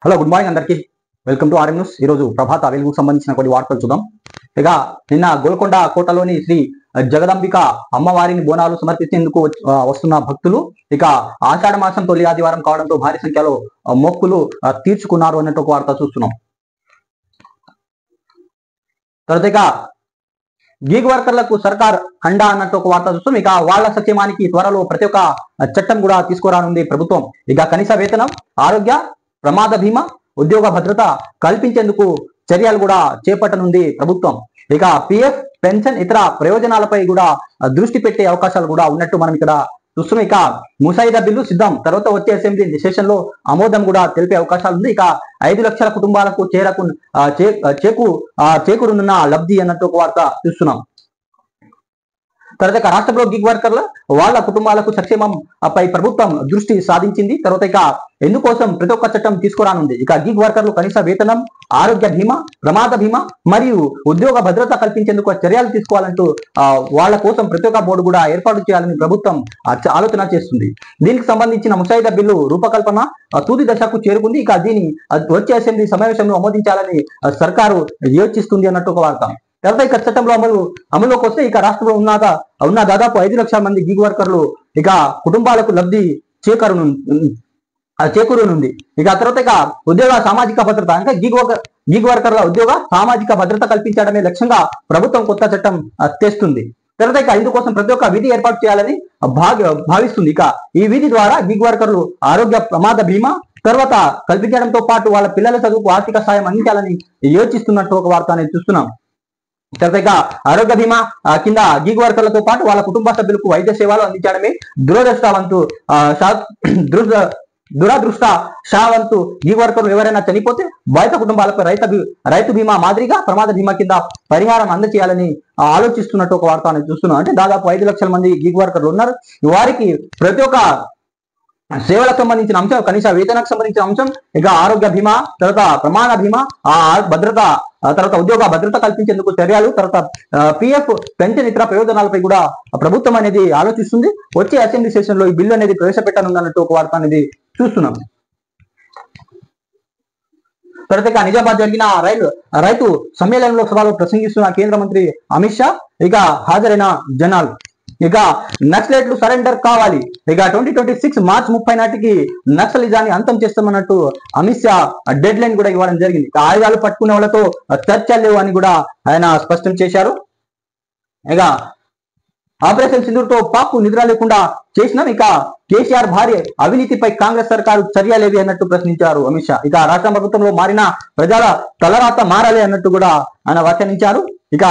Hello good morning అందరికీ welcome to RM news. ఈరోజు ప్రభాత వెలుగుకు సంబంధించిన కొన్ని వార్తలు చూద్దాం. ఇక నిన్న గోల్కొండ కోటలోని శ్రీ జగదంబిక అమ్మవారిని బోనాలు సమర్పించేందుకు వస్తున్న భక్తులు ఇక ఆషాఢ మాసం తొలి ఆదివారం కావడంతో భారీ సంఖ్యలో మొక్కులు తీర్చుకున్నారు అన్నట్టు ఒక వార్త చూస్తున్నాం. తర్వాత ఇక గీగ్ వర్కర్లకు సర్కార్ అండా అన్నట్టు ఒక వార్త చూస్తున్నాం. ఇక వాళ్ళ సక్షేమానికి త్వరలో ప్రతి ఒక్క చట్టం కూడా తీసుకురానుంది ప్రభుత్వం. ఇక కనీస వేతనం, ఆరోగ్య ప్రమాద బీమా, ఉద్యోగ భద్రత కల్పించేందుకు చర్యలు కూడా చేపట్టనుంది ప్రభుత్వం. ఇక పిఎఫ్, పెన్షన్, ఇతర ప్రయోజనాలపై కూడా దృష్టి పెట్టే అవకాశాలు కూడా ఉన్నట్టు మనం ఇక్కడ చూస్తున్నాం. ఇక ముసాయిదా బిల్లు సిద్ధం, తర్వాత వచ్చే అసెంబ్లీ సెషన్ లో ఆమోదం కూడా తెలిపే అవకాశాలు ఉంది. ఇక 5 లక్షల కుటుంబాలకు చేకూరునున్న లబ్ధి అన్నట్టు ఒక వార్త చూస్తున్నాం. తర్వాత ఇక రాష్ట్రంలో గిగ్ వర్కర్ల వాళ్ళ కుటుంబాలకు సంక్షేమం పై ప్రభుత్వం దృష్టి సాధించింది. తర్వాత ఇక ఎందుకోసం ప్రతి ఒక్క చట్టం తీసుకురానుంది. ఇక గిగ్ వర్కర్లు కనీస వేతనం, ఆరోగ్య బీమా, ప్రమాద బీమా మరియు ఉద్యోగ భద్రత కల్పించేందుకు చర్యలు తీసుకోవాలంటూ వాళ్ళ కోసం ప్రతి ఒక్క బోర్డు కూడా ఏర్పాటు చేయాలని ప్రభుత్వం ఆలోచన చేస్తుంది. దీనికి సంబంధించిన ముసాయిదా బిల్లు రూపకల్పన తుది దశకు చేరుకుంది. ఇక దీన్ని వచ్చే అసెంబ్లీ సమావేశంలో ఆమోదించాలని సర్కారు యోచిస్తుంది అన్నట్టు ఒక వార్త. తర్వాత ఇక చట్టంలో అమలులోకి వస్తే ఇక రాష్ట్రంలో ఉన్న దాదాపు 5 లక్షల మంది గిగ్ వర్కర్లు ఇక కుటుంబాలకు లబ్ధి చేకూరునుంది. ఇక తర్వాత ఇక ఉద్యోగ సామాజిక భద్రత అంటే గిగ్ వర్కర్ల ఉద్యోగ సామాజిక భద్రత కల్పించడమే లక్ష్యంగా ప్రభుత్వం కొత్త చట్టం తెస్తుంది. తర్వాత ఇక ఇందుకోసం ప్రతి ఒక్క విధి ఏర్పాటు చేయాలని భావిస్తుంది. ఇక ఈ విధి ద్వారా గిగ్ వర్కర్లు ఆరోగ్య ప్రమాద బీమా తర్వాత కల్పించడంతో పాటు వాళ్ళ పిల్లల చదువుకు ఆర్థిక సాయం అందించాలని యోచిస్తున్నట్టు ఒక వార్త అనేది చూస్తున్నాం. తర్వాత ఇక ఆరోగ్య బీమా కింద గిగ్ వర్కర్లతో పాటు వాళ్ళ కుటుంబ సభ్యులకు వైద్య సేవలు అందించడమే దురదృష్టవంతు గిగ్ వర్కర్లు ఎవరైనా చనిపోతే బాధిత కుటుంబాలపై రైతు బీమా మాదిరిగా ప్రమాద బీమా కింద పరిహారం అందజేయాలని ఆలోచిస్తున్నట్టు ఒక వార్త అనేది చూస్తున్నాం. అంటే దాదాపు 5 లక్షల మంది గిగ్ వర్కర్లు ఉన్నారు. వారికి ప్రతి ఒక్క సేవలకు సంబంధించిన అంశం, కనీస వేతనకు సంబంధించిన అంశం, ఇక ఆరోగ్య బీమా, తర్వాత ప్రమాణ బీమా, భద్రత, తర్వాత ఉద్యోగ భద్రత కల్పించేందుకు చర్యలు, తర్వాత పిఎఫ్, పెన్షన్, ఇతర ప్రయోజనాలపై కూడా ప్రభుత్వం అనేది ఆలోచిస్తుంది. వచ్చే అసెంబ్లీ సెషన్ లో ఈ బిల్లు అనేది ప్రవేశపెట్టనుందన్నట్టు ఒక వార్త అనేది చూస్తున్నాం. తర్వాత ఇక నిజామాబాద్ జరిగిన రైతు సమ్మేళనంలో సభలో ప్రసంగిస్తున్న కేంద్ర మంత్రి అమిత్ షా ఇక హాజరైన జనాలు ఇక నక్సలైట్లు సరెండర్ కావాలి, ఇక 2026 మార్చి 30 నాటికి నక్సలిజాన్ని అంతం చేస్తామన్నట్టు అమిత్ షా డెడ్ లైన్ కూడా ఇవ్వడం జరిగింది. ఆయుధాలు పట్టుకునే వాళ్ళతో చర్చలు లేవు అని కూడా ఆయన స్పష్టం చేశారు. ఇక ఆపరేషన్ సింధూర్తో పాక్ నిద్ర లేకుండా చేసినాం, ఇక కేసీఆర్ భార్య అవినీతిపై కాంగ్రెస్ సర్కారు చర్యలేవి అన్నట్టు ప్రశ్నించారు అమిత్ షా. ఇక రాష్ట్ర ప్రభుత్వంలో మారిన ప్రజల తలరాత మారాలి అన్నట్టు కూడా ఆయన వ్యాఖ్యానించారు. ఇక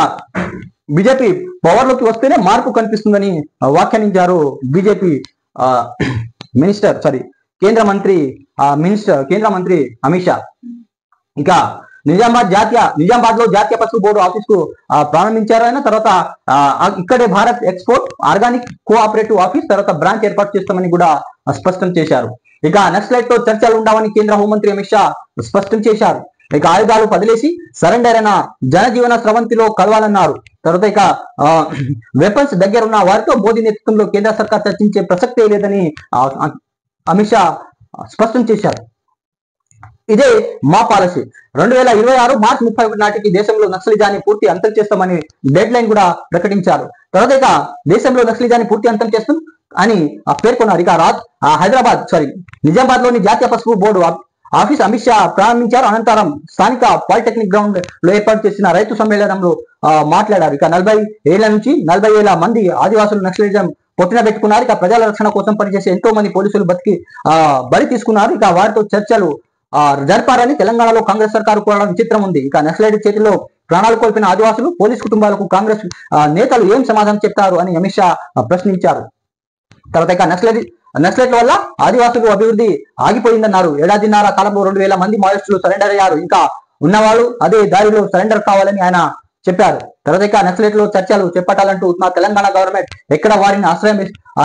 బీజేపీ పవర్ లోకి వస్తేనే మార్పు కనిపిస్తుందని వ్యాఖ్యానించారు బీజేపీ కేంద్ర మంత్రి అమిత్ షా. ఇక నిజామాబాద్ లో జాతీయ పసుపు బోర్డు ఆఫీస్ కు ప్రారంభించారు ఆయన. తర్వాత ఇక్కడే Bharat export organic cooperative office తర్వాత బ్రాంచ్ ఏర్పాటు చేస్తామని కూడా స్పష్టం చేశారు. ఇక నక్సలైట్ తో చర్చలు ఉండవని కేంద్ర హోంమంత్రి అమిత్ షా స్పష్టం చేశారు. ఇక ఆయుధాలు వదిలేసి సరెండర్ అయిన జనజీవన స్రవంతిలో కలవాలన్నారు. తర్వాత ఇక వెపన్స్ దగ్గర ఉన్న వారితో మోదీ నేతృత్వంలో కేంద్ర సర్కార్ చర్చించే ప్రసక్తే లేదని అమిత్ షా స్పష్టం చేశారు. ఇదే మా పాలసీ, 2026 మార్చి 31 నాటికి దేశంలో నక్సలిజాన్ని పూర్తి అంతం చేస్తామని డెడ్ లైన్ కూడా ప్రకటించారు. తర్వాత ఇక దేశంలో నక్సలిజాన్ని పూర్తి అంతం చేస్తాం అని పేర్కొన్నారు. ఇక నిజామాబాద్ లోని జాతీయ పసుపు బోర్డు ఆఫీస్ అమిత్ షా ప్రారంభించారు. అనంతరం స్థానిక పాలిటెక్నిక్ గ్రౌండ్ లో ఏర్పాటు చేసిన రైతు సమ్మేళనంలో మాట్లాడారు. ఇక 40 ఏళ్ల నుంచి 40 వేల మంది ఆదివాసులు నక్సలిజం పొట్టిన పెట్టుకున్నారు. ఇక ప్రజల రక్షణ కోసం పనిచేసే ఎంతో మంది పోలీసులు బలి తీసుకున్నారు. ఇక వారితో చర్చలు జరపారని తెలంగాణలో కాంగ్రెస్ సర్కారు కోరడం విచిత్రం ఉంది. ఇక నక్సలైట్ చేతిలో ప్రాణాలు కోల్పోయిన ఆదివాసులు, పోలీసు కుటుంబాలకు కాంగ్రెస్ నేతలు ఏం సమాధానం చెప్తారు అని అమిత్ షా ప్రశ్నించారు. తర్వాత ఇక నక్సలైట్ల వల్ల ఆదివాసులు అభివృద్ధి ఆగిపోయిందన్నారు. ఏడాదిన్నర కాలంలో 2,000 మంది మావోయిస్టులు సరెండర్ అయ్యారు. ఇంకా ఉన్నవాళ్ళు అదే దారిలో సరెండర్ కావాలని ఆయన చెప్పారు. తర్వాత ఇక నక్సలైట్లో చర్చలు చేపట్టాలంటూ తెలంగాణ గవర్నమెంట్ ఎక్కడ వారిని ఆశ్రయం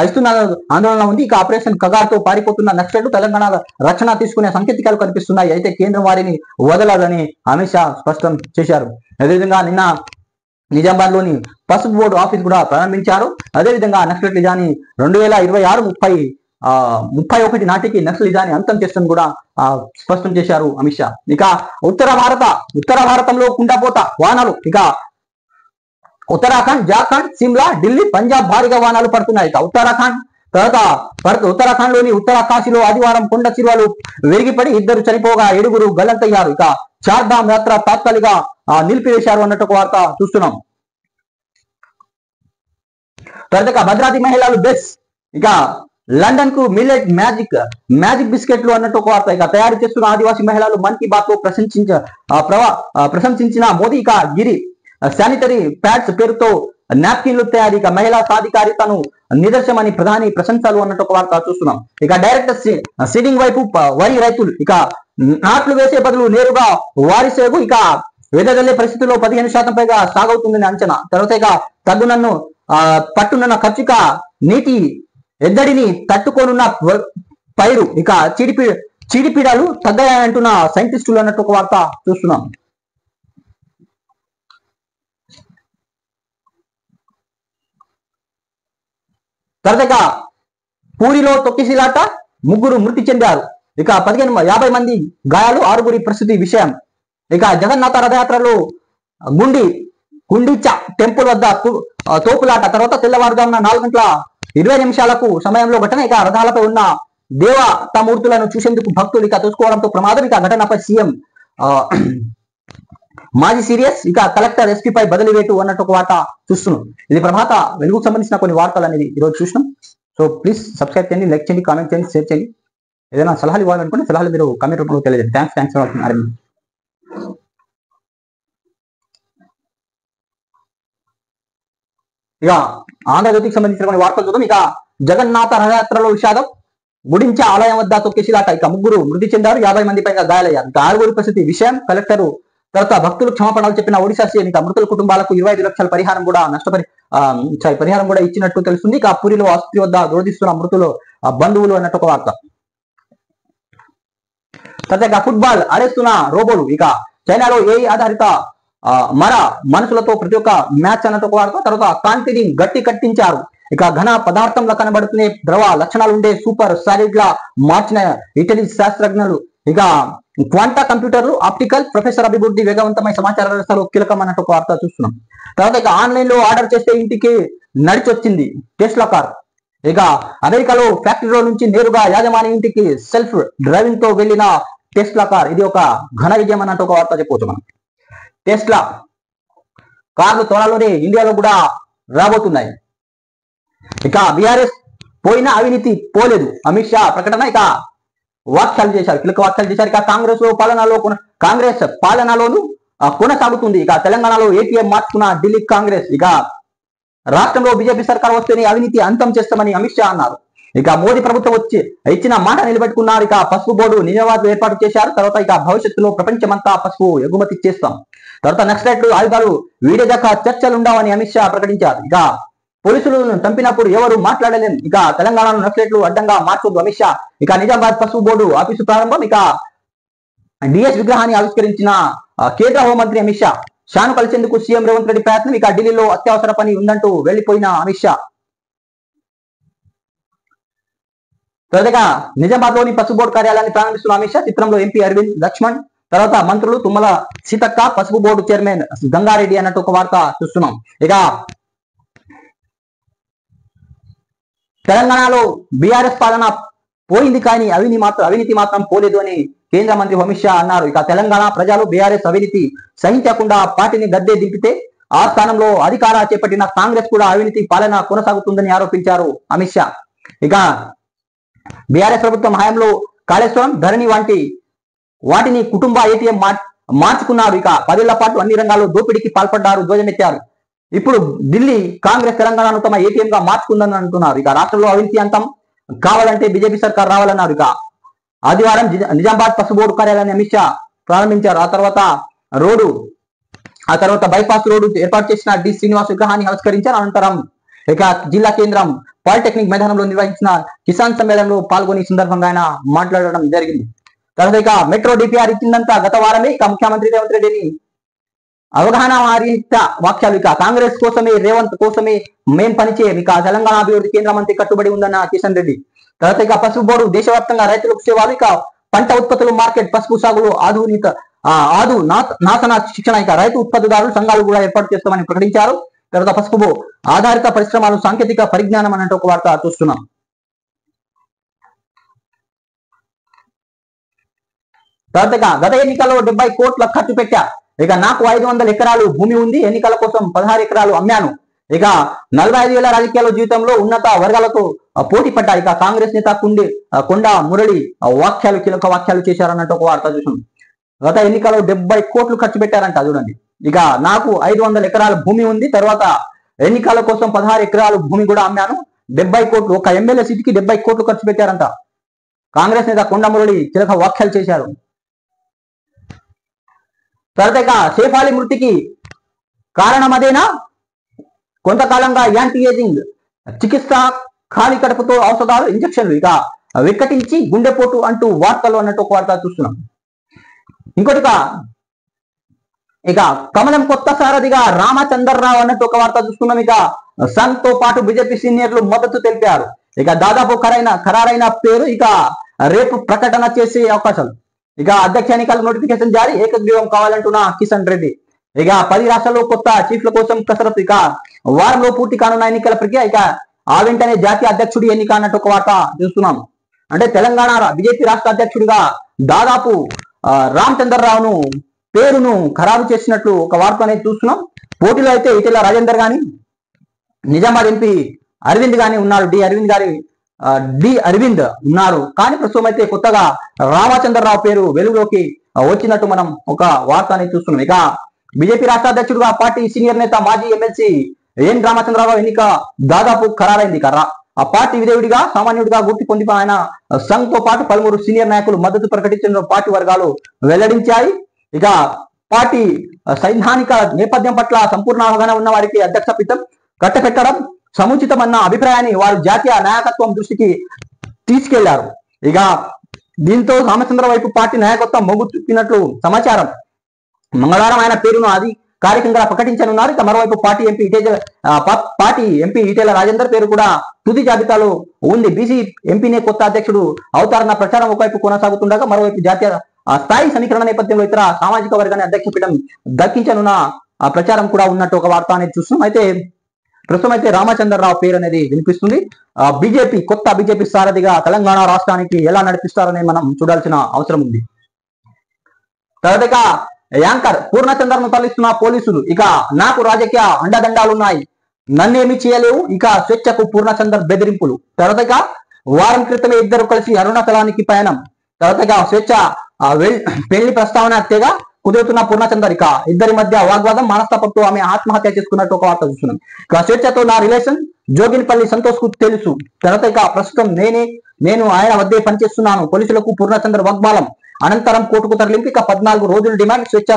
ఇస్తున్న ఆందోళన ఉంది. ఇక ఆపరేషన్ కగార్తో పారిపోతున్న నక్సలైట్లు తెలంగాణ రక్షణ తీసుకునే సంకేతాలు కనిపిస్తున్నాయి. అయితే కేంద్రం వారిని వదలదని అమిత్ షా స్పష్టం చేశారు. అదేవిధంగా నిన్న నిజామాబాద్ లోని పసుపు బోర్డు ఆఫీస్ కూడా ప్రారంభించారు. అదేవిధంగా నక్సలైట్ నిజాన్ని 2026-30 31 నాటికి నక్సలిజాన్ని అంతం చేస్తాను కూడా స్పష్టం చేశారు అమిత్ షా. ఇక ఉత్తర భారతంలో కుండపోత వానలు. ఇక ఉత్తరాఖండ్, జార్ఖండ్, సిమ్లా, ఢిల్లీ, పంజాబ్ భారీగా వానాలు పడుతున్నాయి. ఇక ఉత్తరాఖండ్ లోని ఉత్తరకాశీలో ఆదివారం కొండ చిరువలు విరిగిపడి 2 చనిపోగా 7 గల్లంతయ్యారు. ఇక చార్ధామ్ యాత్ర తాత్కాలిక నిలిపివేశారు అన్నట్టు ఒక వార్త చూస్తున్నాం. తర్వాత భద్రాద్రి మహిళలు బెస్. ఇక లండన్ కు మిల్లెట్ మ్యాజిక్ బిస్కెట్లు అన్నట్టు ఒక వార్త. ఇక తయారు చేస్తున్న ఆదివాసీ మహిళలు మన్ కీ బాత్ లో ప్రశంసించిన మోదీ. ఇక గిరి శానిటరీ ప్యాడ్స్ పేరుతో నాప్కిన్లు తయారీ. ఇక మహిళా సాధికారితను నిదర్శనమని ప్రధాని ప్రశంసలు అన్నట్టు ఒక వార్త చూస్తున్నాం. ఇక డైరెక్ట్ సీడింగ్ వైపు వరి రైతులు. ఇక నాట్లు వేసే బదులు నేరుగా వారి సేగు. ఇక వెదజల్లే పరిస్థితుల్లో 15% పైగా సాగవుతుందని అంచనా. తర్వాత ఇక పట్టునున్న ఖర్చుక నీటి ఎద్దడిని తట్టుకోనున్న పైరు. ఇక చీడిపీడలు తగ్గాయంటున్న సైంటిస్టులు అన్నట్టు ఒక వార్త చూస్తున్నాం. తర్వాత పూరిలో తొక్కిసలాట, 3 మృతి చెందారు. ఇక 50 మంది గాయాలు, 6 పరిస్థితి విషయం. ఇక జగన్నాథ రథయాత్రలో గుండిచా టెంపుల్ వద్ద తోపులాట. తర్వాత తెల్లవారుజామున 4:20 సమయంలో ఘటన. ఇక రథాలపై ఉన్న దేవతామూర్తులను చూసేందుకు భక్తులు ఇక తోసుకోవడంతో ప్రమాదం. ఇక ఘటనపై సీఎం మాజీ సీరియస్. ఇక కలెక్టర్ ఎస్పీపై బదిలీ వేటు అన్నట్టు ఒక వార్త చూస్తున్నాం. ఇది ప్రభాత వెలుగుకు సంబంధించిన కొన్ని వార్తలు అనేది ఈరోజు చూసినాం. సో ప్లీజ్ సబ్స్క్రైబ్ చేయండి, లైక్ చేయండి, కామెంట్ చేయండి, షేర్ చేయండి. ఏదైనా సలహాలు ఇవ్వాలనుకుంటే సలహాలు మీరు కామెంట్ రూపంలో తెలియజేయండి. Thanks for watching. ఇక ఆంధ్రజ్యోతికి సంబంధించిన కొన్ని వార్తలు చూద్దాం. ఇక జగన్నాథ రథయాత్రలో విషాదం, గుడించే ఆలయం వద్ద తొక్కిసలాట. ఇక 3 మృతి చెందారు, 50 మంది పైగా గాయాలయ్యారు. ఇక 6 పరిస్థితి విషయం. కలెక్టర్ తర్వాత భక్తులు క్షమాపణలు చెప్పిన ఒడిశా సీఎం. ఇక మృతుల కుటుంబాలకు 25 లక్షల పరిహారం కూడా ఇచ్చినట్టు తెలుస్తుంది. ఇక పూరిలో ఆసుపత్రి వద్ద రోధిస్తున్న మృతులు బంధువులు అన్నట్టు ఒక వార్త. తర్వాత ఫుట్బాల్ ఆడేస్తున్న రోబోలు. ఇక చైనాలో ఏఐ ఆధారిత మనసులతో ప్రతి ఒక్క మ్యాచ్ అన్నట్టు ఒక వార్త. తర్వాత కాంతిని గట్టి కట్టించారు. ఇక ఘన పదార్థంలో కనబడుతున్న ద్రవ లక్షణాలు ఉండే సూపర్ సాలిడ్ లా మార్చిన ఇటలీ శాస్త్రజ్ఞులు. ఇక క్వాంటా కంప్యూటర్లు, ఆప్టికల్ ప్రొఫెసర్ అభివృద్ధి వేగవంతమైన సమాచార వ్యవస్థలో కీలకం అన్నట్టు ఒక వార్త చూస్తున్నాం. తర్వాత ఇక ఆన్లైన్ లో ఆర్డర్ చేస్తే ఇంటికి నడిచొచ్చింది టెస్లా కార్. ఇక అమెరికాలో ఫ్యాక్టరీలో నుంచి నేరుగా యాజమాని ఇంటికి సెల్ఫ్ డ్రైవింగ్ తో వెళ్లిన టెస్లా కార్. ఇది ఒక ఘన విజయం అన్నట్టు ఒక వార్త చెప్పవచ్చు మనం. టెస్లా కార్లు త్వరలోనే ఇండియాలో కూడా రాబోతున్నాయి. ఇక బీఆర్ఎస్ పోయిన అవినీతి పోలేదు, అమిత్ షా ప్రకటన. ఇక వ్యాఖ్యలు చేశారు, కీలక వ్యాఖ్యలు చేశారు. ఇక కాంగ్రెస్ పాలనలోను కొనసాగుతుంది. ఇక తెలంగాణలో ఏటీఎం మార్చుకున్న ఢిల్లీ కాంగ్రెస్. ఇక రాష్ట్రంలో బీజేపీ సర్కార్ వస్తేనే అవినీతి అంతం చేస్తామని అమిత్ షా అన్నారు. ఇక మోదీ ప్రభుత్వం ఇచ్చిన మాట నిలబెట్టుకున్నారు. ఇక పసుపు బోర్డు నిజామాబాద్ ఏర్పాటు చేశారు. తర్వాత ఇక భవిష్యత్తులో ప్రపంచమంతా పసుపు ఎగుమతి చేస్తాం. తర్వాత నక్సలైట్లు ఆయుధాలు వీడేదాకా చర్చలు ఉండవని అమిత్ షా ప్రకటించారు. ఇక పోలీసులను చంపినప్పుడు ఎవరు మాట్లాడలేం. ఇక తెలంగాణలో నక్సలైట్లు అడ్డంగా మార్చొద్దు అమిత్ షా. ఇక నిజామాబాద్ పసుపు బోర్డు ఆఫీసు ప్రారంభం. ఇక డిఎస్ విగ్రహాన్ని ఆవిష్కరించిన కేంద్ర హోంమంత్రి అమిత్ షా. షాను కలిసేందుకు సీఎం రేవంత్ రెడ్డి ప్రయత్నం. ఇక ఢిల్లీలో అత్యవసర పని ఉందంటూ వెళ్లిపోయిన అమిత్ షా. త్వరగా నిజామాబాద్ లోని పసుపు బోర్డు కార్యాలయాన్ని ప్రారంభిస్తున్న అమిత్ షా. చిత్రంలో ఎంపీ అరవింద్ లక్ష్మణ్, తర్వాత మంత్రులు తుమ్మల సీతక్క, పసుపు బోర్డు చైర్మన్ గంగారెడ్డి అన్నట్టు ఒక వార్త చూస్తున్నాం. ఇక తెలంగాణలో బీఆర్ఎస్ పాలన పోయింది కానీ అవినీతి మాత్రం పోలేదు అని కేంద్ర మంత్రి అమిత్ షా అన్నారు. ఇక తెలంగాణ ప్రజలు బీఆర్ఎస్ అవినీతి సహించకుండా పార్టీని గద్దె దింపితే ఆ స్థానంలో అధికార చేపట్టిన కాంగ్రెస్ కూడా అవినీతి పాలన కొనసాగుతుందని ఆరోపించారు అమిత్ షా. ఇక బీఆర్ఎస్ ప్రభుత్వం హయాంలో కాళేశ్వరం, ధరణి వంటి వాటిని కుటుంబ ఏటీఎం మార్చుకున్నారు. ఇక 10 ఏళ్ల పాటు అన్ని రంగాల్లో దోపిడీకి పాల్పడ్డారు, ధ్వజమెత్తారు. ఇప్పుడు ఢిల్లీ కాంగ్రెస్ తెలంగాణను తమ ఏటీఎం గా మార్చుకుందని అంటున్నారు. ఇక రాష్ట్రంలో అవినీతి అంతం కావాలంటే బీజేపీ సర్కార్ రావాలన్నారు. ఇక ఆదివారం నిజామాబాద్ పసుపు బోర్డు కార్యాలయాన్ని అమిత్ షా ప్రారంభించారు. ఆ తర్వాత బైపాస్ రోడ్డు ఏర్పాటు చేసిన డి శ్రీనివాస్ విగ్రహాన్ని ఆవిష్కరించారు. అనంతరం ఇక జిల్లా కేంద్రం పాలిటెక్నిక్ మైదానంలో నిర్వహించిన కిసాన్ సమ్మేళనంలో పాల్గొని సందర్భంగా ఆయన మాట్లాడడం జరిగింది. తర్వాత ఇక మెట్రో డిపిఆర్ ఇచ్చిందంతా గత వారమే. ఇక ముఖ్యమంత్రి రేవంత్ రెడ్డిని అవగాహన వారిత వాక్యాలు. ఇక కాంగ్రెస్ కోసమే, రేవంత్ కోసమే మేం పనిచేయం. ఇక తెలంగాణ అభివృద్ధి కేంద్ర మంత్రి కట్టుబడి ఉందన్న కిషన్ రెడ్డి. తర్వాత ఇక పసుపు బోర్డు దేశవ్యాప్తంగా రైతులకు సేవలు, ఇక పంట ఉత్పత్తులు మార్కెట్, పసుపు సాగులో నాశన శిక్షణ, ఇక రైతు ఉత్పత్తిదారులు సంఘాలు కూడా ఏర్పాటు చేస్తామని ప్రకటించారు. తర్వాత పసుపు ఆధారిత పరిశ్రమలు, సాంకేతిక పరిజ్ఞానం అన్నట్టు ఒక వార్త చూస్తున్నాం. తర్వాత గత ఎన్నికల్లో 70 కోట్ల ఖర్చు పెట్టా, ఇక నాకు 500 ఎకరాలు భూమి ఉంది, ఎన్నికల కోసం 16 ఎకరాలు అమ్మాను, ఇక 45 ఏళ్ల రాజకీయాల జీవితంలో ఉన్నత వర్గాలతో పోటీ పడ్డా, ఇక కాంగ్రెస్ నేత కొండ మురళి కీలక వ్యాఖ్యలు చేశారన్నట్టు ఒక వార్త చూసాం. గత ఎన్నికల్లో 70 కోట్లు ఖర్చు పెట్టారంట చూడండి. ఇక నాకు 500 ఎకరాల భూమి ఉంది, తర్వాత ఎన్నికల కోసం 16 ఎకరాలు భూమి కూడా అమ్మాను, 70 కోట్లు, ఒక ఎమ్మెల్యే సీటుకి 70 కోట్లు ఖర్చు పెట్టారంట. కాంగ్రెస్ నేత కొండ మురళి కీలక వ్యాఖ్యలు చేశారు. తర్వాత సేఫ్ అలీ మృతికి కారణం అదేనా? కొంతకాలంగా యాంటీ ఏజింగ్ చికిత్స, ఖాళీ కడుపుతో ఔషధాలు, ఇంజక్షన్లు, ఇక వికటించి గుండెపోటు అంటూ వార్తలు అన్నట్టు ఒక వార్త చూస్తున్నాం. ఇంకోటిగా ఇక కమలం కొత్త సారథిగా రామచంద్రరావు అన్నట్టు ఒక వార్త చూస్తున్నాం. ఇక సంఘ్ తో పాటు బీజేపీ సీనియర్లు మద్దతు తెలిపారు. ఇక దాదాపు ఖరారైన పేరు, ఇక రేపు ప్రకటన చేసే అవకాశాలు. ఇక అధ్యక్ష ఎన్నికల నోటిఫికేషన్ జారీ, ఏకగ్రీవం కావాలంటున్న కిషన్ రెడ్డి. ఇక 10 రాష్ట్రాల్లో కొత్త చీఫ్ల కోసం కసరత్తు, ఇక వారంలో పూర్తి కానున్న ఎన్నికల ప్రక్రియ, ఇక ఆ వెంటనే జాతీయ అధ్యక్షుడి ఎన్నిక అన్నట్టు ఒక వార్త చూస్తున్నాం. అంటే తెలంగాణ బీజేపీ రాష్ట్ర అధ్యక్షుడిగా దాదాపు రామచంద్రరావును పేరును ఖరారు చేసినట్లు ఒక వార్త అనేది చూస్తున్నాం. పోటీలో అయితే ఈటెల రాజేందర్ గాని, నిజామాబాద్ ఎంపీ అరవింద్ గాని ఉన్నారు, డి అరవింద్ ఉన్నారు. కానీ ప్రస్తుతం అయితే కొత్తగా రామచంద్రరావు పేరు వెలుగులోకి వచ్చినట్టు మనం ఒక వార్త అనేది చూస్తున్నాం. ఇక బీజేపీ రాష్ట్ర అధ్యక్షుడుగా పార్టీ సీనియర్ నేత మాజీ ఎమ్మెల్సీ ఎన్ రామచంద్రరావు ఎన్నిక దాదాపు ఖరారైంది. ఆ పార్టీ విధేయుడిగా సామాన్యుడిగా గుర్తి పొంది ఆయన సంఘ్ తో పాటు 13 సీనియర్ నాయకులు మద్దతు ప్రకటించిన పార్టీ వర్గాలు వెల్లడించాయి. ఇక పార్టీ సైద్ధాంతిక నేపథ్యం పట్ల సంపూర్ణ అవగాహన ఉన్న వారికి అధ్యక్ష పీఠం కట్టపెట్టడం సముచితమన్న అభిప్రాయాన్ని వారు జాతీయ నాయకత్వం దృష్టికి తీసుకెళ్లారు. ఇక దీంతో రామచంద్ర వైపు పార్టీ నాయకత్వం మొగ్గు చూపినట్లు సమాచారం. మంగళవారం ఆయన పేరును అధికారికంగా ప్రకటించనున్నారు. ఇక మరోవైపు పార్టీ ఎంపీ ఈటెల రాజేందర్ పేరు కూడా తుది జాబితాలో ఉంది. బీసీ ఎంపీనే కొత్త అధ్యక్షుడు అవుతారన్న ప్రచారం ఒకవైపు కొనసాగుతుండగా, మరోవైపు జాతీయ స్థాయి సమీకరణ నేపథ్యంలో ఇతర సామాజిక వర్గాన్ని అధ్యక్ష పీఠం దక్కించనున్న ప్రచారం కూడా ఉన్నట్టు ఒక వార్త అనేది చూస్తున్నాం. అయితే ప్రస్తుతం అయితే రామచంద్రరావు పేరు అనేది వినిపిస్తుంది. కొత్త బీజేపీ సారథిగా తెలంగాణ రాష్ట్రానికి ఎలా నడిపిస్తారని మనం చూడాల్సిన అవసరం ఉంది. తర్వాత యాంకర్ పూర్ణచంద్రను తరలిస్తున్న పోలీసులు. ఇక నాకు రాజకీయ అండదండాలున్నాయి, నన్నేమి చేయలేవు, ఇక స్వేచ్ఛకు పూర్ణచంద్ర బెదిరింపులు. తర్వాత వారం క్రితమే ఇద్దరు కలిసి అరుణాచలానికి పయనం. తర్వాత స్వేచ్ఛ పెళ్లి ప్రస్తావన తెగ కుదురుతున్న పూర్ణచందర్. ఇక ఇద్దరి మధ్య వాగ్వాదం, మనస్తాపంతో ఆమె ఆత్మహత్య చేసుకున్నట్టు ఒక వార్త చూస్తున్నాం. ఇక స్వేచ్ఛతో నా రిలేషన్ జోగినిపల్లి సంతోష్ కు తెలుసు. తర్వాత ప్రస్తుతం నేను ఆయన వద్దే పనిచేస్తున్నాను. పోలీసులకు పూర్ణచంద్ర వాగ్బాలం అనంతరం కోర్టుకు తరలింపు. ఇక 14 రోజుల డిమాండ్, స్వేచ్ఛ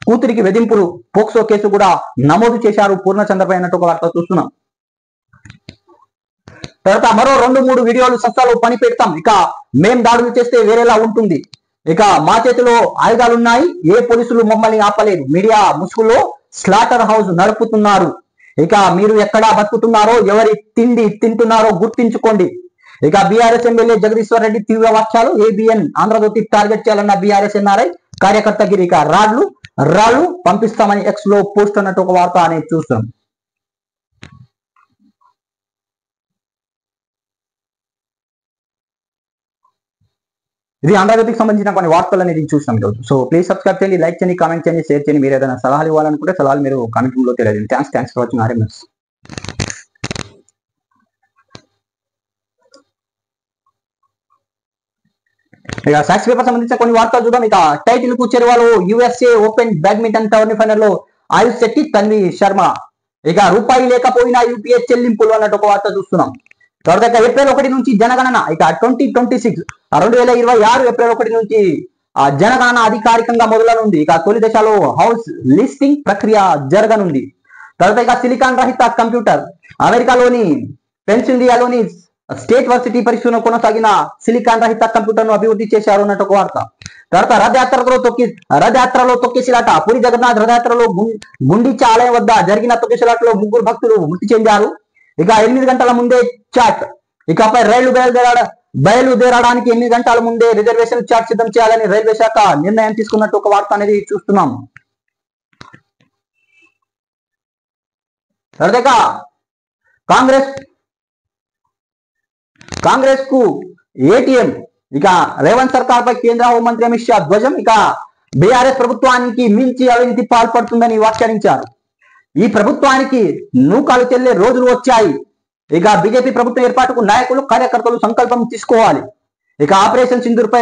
కూతురికి వెదింపులు, పోక్సో కేసు కూడా నమోదు చేశారు పూర్ణచంద్రపై అన్నట్టు ఒక వార్త చూస్తున్నాం. తర్వాత మరో 2-3 వీడియోలు సస్తాలో పని పెడతాం, ఇక మేం దాడులు చేస్తే వేరేలా ఉంటుంది, ఇక మా చేతిలో ఆయుధాలున్నాయి, ఏ పోలీసులు మమ్మల్ని ఆపలేదు, మీడియా ముసుగులో స్లాటర్ హౌస్ నడుపుతున్నారు, ఇక మీరు ఎక్కడ బతుకుతున్నారో, ఎవరి తిండి తింటున్నారో గుర్తించుకోండి. ఇక బీఆర్ఎస్ ఎమ్మెల్యే జగదీశ్వర్ రెడ్డి తీవ్ర వ్యాఖ్యలు. ఏబిఎన్ ఆంధ్రజ్యోతి టార్గెట్ చేయాలన్న బీఆర్ఎస్ ఎన్ఆర్ఐ కార్యకర్త గిరి. ఇక రాళ్లు పంపిస్తామని ఎక్స్ లో పోస్ట్ అన్నట్టు ఒక వార్త అనేది చూస్తాం. ఇది ఆంధ్రజ్యోతికి సంబంధించిన కొన్ని వార్తలు అనేది చూస్తాం ఈరోజు. సో ప్లీజ్ సబ్స్క్రైబ్ చేయండి, లైక్ చేయండి, కామెంట్ చేయండి, షేర్ చేయండి. మీరు ఏదైనా సలహాలు ఇవ్వాలనుకుంటే సలహాలు మీరు కామెంట్ రూమ్ లో తెలియజేయండి. Thanks for watching RMS. ఇక సాక్స్ పేపర్ సంబంధించిన కొన్ని వార్తలు చూద్దాం. ఇక టైటిల్ కు చేరువలో USA open badminton tourney final లో ఆయుష్ శెట్టి, తన్వి శర్మ. ఇక రూపాయి లేకపోయినా యూపీఏ చెల్లింపులు అన్నట్టు ఒక వార్త చూస్తున్నాం. తర్వాత ఏప్రిల్ 1 నుంచి జనగణన. ఇక 2026 2026 ఏప్రిల్ 1 నుంచి జనగణన అధికారికంగా మొదలనుంది. ఇక తొలి దశలో హౌస్ లిస్టింగ్ ప్రక్రియ జరగనుంది. తర్వాత ఇక సిలికాన్ రహిత కంప్యూటర్. అమెరికాలోని పెన్సిల్వేనియాలోని స్టేట్ వర్సిటీ పరిశోధన కొనసాగిన సిలికాన్ రహిత కంప్యూటర్ ను అభివృద్ధి చేశారు అన్నట్టు ఒక వార్త. తర్వాత రథయాత్రలో తొక్కిసిలాట. పూరి జగన్నాథ్ రథయాత్రలో గుండిచా ఆలయం వద్ద జరిగిన తొక్కిసిలాటలో 3 భక్తులు మృతి చెందారు. ఇక 8 గంటల ముందే చాట్. ఇకపై రైళ్లు బయలుదేరడానికి 8 గంటల ముందే రిజర్వేషన్ చార్ట్ సిద్ధం చేయాలని రైల్వే శాఖ నిర్ణయం తీసుకున్నట్టు ఒక వార్త అనేది చూస్తున్నాం. తర్వాత కాంగ్రెస్ కు ఏటీఎం. ఇక రేవంత్ సర్కార్ పై కేంద్ర హోంమంత్రి అమిత్ షా ధ్వజం. ఇక బీఆర్ఎస్ ప్రభుత్వానికి మించి అవినీతి పాల్పడుతుందని వ్యాఖ్యానించారు. ఈ ప్రభుత్వానికి నూకాలు చెల్లే రోజులు వచ్చాయి. ఇక బీజేపీ ప్రభుత్వం ఏర్పాటుకు నాయకులు కార్యకర్తలు సంకల్పం తీసుకోవాలి. ఇక ఆపరేషన్ సింధూర్ పై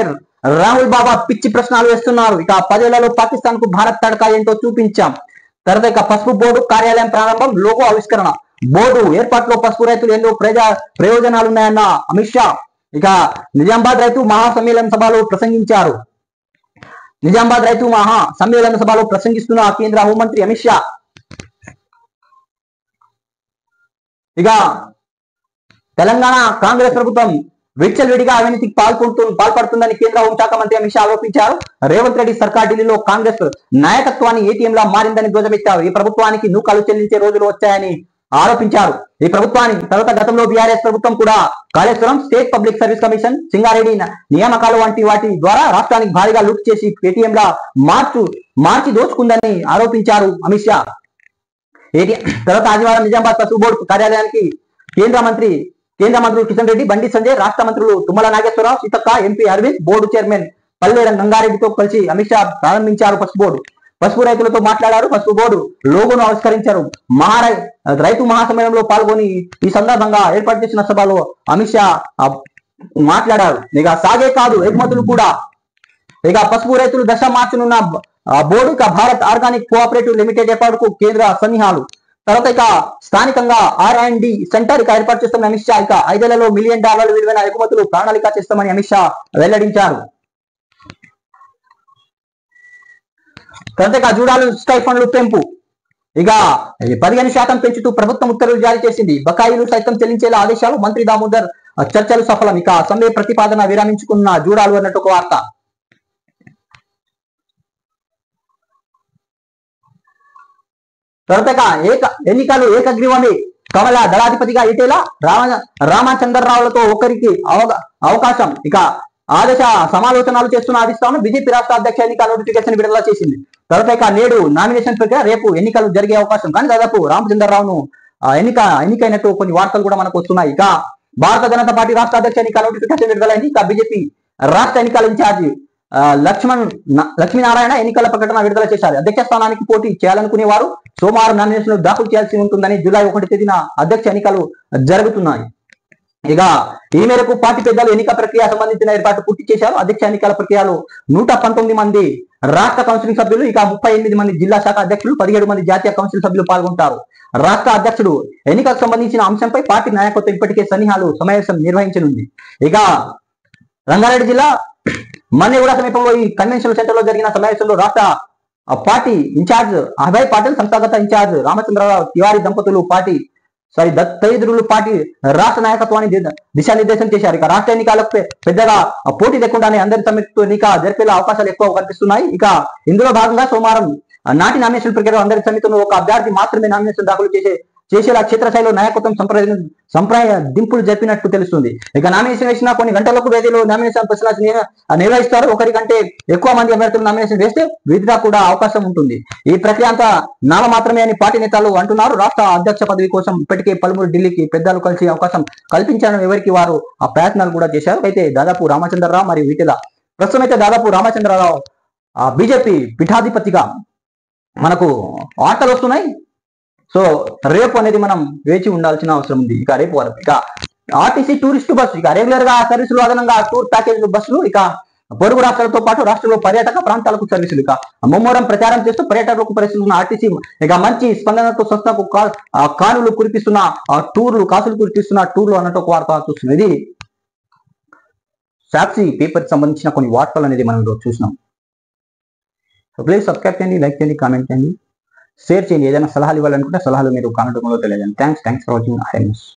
రాహుల్ బాబా పిచ్చి ప్రశ్నలు వేస్తున్నారు. ఇక 10 ఏళ్లలో పాకిస్తాన్ కు భారత్ తడకా ఏంటో చూపించాం. తర్వాత ఇక పసుపు బోర్డు కార్యాలయం ప్రారంభం, లోగో ఆవిష్కరణ. బోర్డు ఏర్పాటులో పసుపు రైతులు ఎన్నో ప్రయోజనాలు ఉన్నాయన్న అమిత్ షా. ఇక నిజామాబాద్ రైతు మహాసమ్మేళన సభలో ప్రసంగించారు. నిజామాబాద్ రైతు మహాసమ్మేళన సభలో ప్రసంగిస్తున్న కేంద్ర హోంమంత్రి అమిత్ షా. ఇక తెలంగాణ కాంగ్రెస్ ప్రభుత్వం విచ్చలవిడిగా అవినీతికి పాల్పడుతుందని కేంద్ర హోంశాఖ మంత్రి అమిత్ షా ఆరోపించారు. రేవంత్ రెడ్డి సర్కార్ ఢిల్లీలో కాంగ్రెస్ నాయకత్వాన్ని ఏటీఎంలా మారిందని ధ్వజమెత్తారు. ఈ ప్రభుత్వానికి నూకాలు చెల్లించే రోజులు వచ్చాయని ఆరోపించారు. ఈ ప్రభుత్వానికి తర్వాత గతంలో బీఆర్ఎస్ ప్రభుత్వం కూడా Kaleshwaram, state public service commission, Singareddy నియామకాలు వంటి వాటి ద్వారా రాష్ట్రానికి భారీగా లూట్ చేసి ఏటీఎంలా మార్చి దోచుకుందని ఆరోపించారు అమిత్ షా. తర్వాత ఆదివారం నిజామాబాద్ పసుపు బోర్డు కార్యాలయానికి కేంద్ర మంత్రులు కిషన్ రెడ్డి, బండి సంజయ్, రాష్ట్ర మంత్రులు Tummala Nageswara Rao, Seethakka, MP Arvind, board chairman Palle రంగారెడ్డితో కలిసి అమిత్ షా ప్రారంభించారు పసుపు బోర్డు. పసుపు రైతులతో మాట్లాడారు. పసుపు బోర్డు లోగోను ఆవిష్కరించారు. రైతు మహాసమ్మేళనంలో పాల్గొని ఈ సందర్భంగా ఏర్పాటు చేసిన సభలో అమిత్ షా మాట్లాడారు. ఇక సాగే కాదు ఎగుమతులు కూడా. ఇక పసుపు రైతులు దశ మార్చనున్న బోర్డు. ఇక భారత్ ఆర్గానిక్ కోఆపరేటివ్ లిమిటెడ్ ఏర్పాటుకు కేంద్ర సన్నిహాలు. తర్వాత ఇక స్థానికంగా R&D సెంటర్ ఇక ఏర్పాటు చేస్తామని అమిత్ షా. ఇక 5 ఏళ్లలో $1 మిలియన్ విలువైన ఎగుమతులు ప్రణాళిక చేస్తామని అమిత్ షా వెల్లడించారు. తర్వాత ఇక జూడాలు స్టైఫండ్లు పెంపు. ఇక 15% పెంచుతూ ప్రభుత్వం ఉత్తర్వులు జారీ చేసింది. బకాయిలు సైతం చెల్లించేలా ఆదేశాలు. మంత్రి దామోదర్ చర్చలు సఫలం. ఇక సమ్మె ప్రతిపాదన విరమించుకున్న జూడాలు అన్నట్టు ఒక వార్త. తర్వాత ఎన్నికలు ఏకగ్రీవమే. కమల దళాధిపతిగా ఇటేలా, రామచంద్రరావులతో ఒకరికి అవకాశం. ఇక ఆదేశ సమాలోచనలు చేస్తున్న అధిష్టానం బీజేపీ రాష్ట్ర అధ్యక్ష ఎన్నికల నోటిఫికేషన్ విడుదల చేసింది. తర్వాత ఇక నేడు నామినేషన్ ప్రక్రియ, రేపు ఎన్నికలు జరిగే అవకాశం. కానీ దాదాపు రామచంద్రరావును ఎన్నికైనట్టు కొన్ని వార్తలు కూడా మనకు వస్తున్నాయి. ఇక భారత జనతా పార్టీ రాష్ట్ర అధ్యక్ష ఎన్నికల నోటిఫికేషన్ విడుదలైంది. ఇక బీజేపీ రాష్ట్ర ఎన్నికల ఇన్ఛార్జి లక్ష్మీనారాయణ ఎన్నికల ప్రకటన విడుదల చేశారు. అధ్యక్ష స్థానానికి పోటీ చేయాలనుకునే వారు సోమవారం నామినేషన్లు దాఖలు చేయాల్సి ఉంటుందని జూలై 1 తేదీన అధ్యక్ష ఎన్నికలు జరుగుతున్నాయి. ఇక ఈ మేరకు పార్టీ పెద్దలు ఎన్నిక ప్రక్రియ సంబంధించిన ఏర్పాటు పూర్తి చేశారు. అధ్యక్ష ఎన్నికల ప్రక్రియలో 119 మంది రాష్ట్ర కౌన్సిల్ సభ్యులు, ఇక 38 మంది జిల్లా శాఖ అధ్యక్షులు, 17 మంది జాతీయ కౌన్సిల్ సభ్యులు పాల్గొంటారు. రాష్ట్ర అధ్యక్షుడు ఎన్నికలకు సంబంధించిన అంశంపై పార్టీ నాయకత్వం ఇప్పటికే సమావేశం నిర్వహించనుంది. ఇక రంగారెడ్డి జిల్లా మన్నెగూడ సమీపంలో ఈ కన్వెన్షన్ సెంటర్ లో జరిగిన సమావేశంలో రాష్ట్ర పార్టీ ఇన్ఛార్జ్ అభయ్ పాటిల్, సంస్థాగత ఇన్ఛార్జ్ రామచంద్రరావు తివారీ దంపతులు దత్తైదురులు పార్టీ రాష్ట్ర నాయకత్వాన్ని దిశానిర్దేశం చేశారు. ఇక రాష్ట్ర ఎన్నికలకు పెద్దగా పోటీ లేకుండానే అందరి సమితితో ఎన్నిక జరిపేలా అవకాశాలు ఎక్కువ కనిపిస్తున్నాయి. ఇక ఇందులో భాగంగా సోమవారం నాటి నామినేషన్ ప్రక్రియలో అందరి సమితిలో ఒక అభ్యర్థి మాత్రమే నామినేషన్ దాఖలు చేసేలా క్షేత్రస్థాయిలో నాయకత్వం సంప్రదింపులు జరిపినట్టు తెలుస్తుంది. ఇక నామినేషన్ వేసిన కొన్ని గంటలకు వేదిలో నామినేషన్ ప్రశ్నలు నిర్వహిస్తారు. ఒకరికంటే ఎక్కువ మంది అభ్యర్థులు నామినేషన్ వేస్తే విధిగా కూడా అవకాశం ఉంటుంది. ఈ ప్రక్రియ అంతా నామ మాత్రమే అని పార్టీ నేతలు అంటున్నారు. రాష్ట్ర అధ్యక్ష పదవి కోసం ఇప్పటికే పలువురు ఢిల్లీకి పెద్దలు కలిసి అవకాశం కల్పించాలని ఎవరికి వారు ఆ ప్రయత్నాలు కూడా చేశారు. అయితే దాదాపు రామచంద్రరావు మరియు వీటిల ప్రస్తుతం అయితే దాదాపు రామచంద్రరావు బీజేపీ పీఠాధిపతిగా మనకు వార్తలు వస్తున్నాయి. సో రేపు అనేది మనం వేచి ఉండాల్సిన అవసరం ఉంది. ఇక రేపు వరకు ఇక ఆర్టీసీ టూరిస్ట్ బస్సు, ఇక రెగ్యులర్ గా సర్వీసులు, అదనంగా టూర్ ప్యాకేజ్ బస్సులు, ఇక పొరుగు రాష్ట్రాలతో పాటు రాష్ట్రంలో పర్యాటక ప్రాంతాలకు సర్వీసులు. ఇక ముమ్మరం ప్రచారం చేస్తూ పర్యాటకులకు పరిశీలిస్తున్న ఆర్టీసీ ఇక మంచి స్పందనతో సంస్థకు కాసులు కురిపిస్తున్న టూర్లు అన్నట్టు ఒక వార్త చూస్తున్నాం. ఇది సాక్షి పేపర్ సంబంధించిన కొన్ని వార్తలు అనేది మనం చూసినాం. సో ప్లీజ్ సబ్స్క్రైబ్ చేయండి, లైక్ చేయండి, కామెంట్ చేయండి, షేర్ చేయండి. ఏదైనా సలహాలు ఇవ్వాలనుకుంటే సలహాలు మీరు కామెంట్ రూపంలో తెలియజేయండి. Thanks for watching.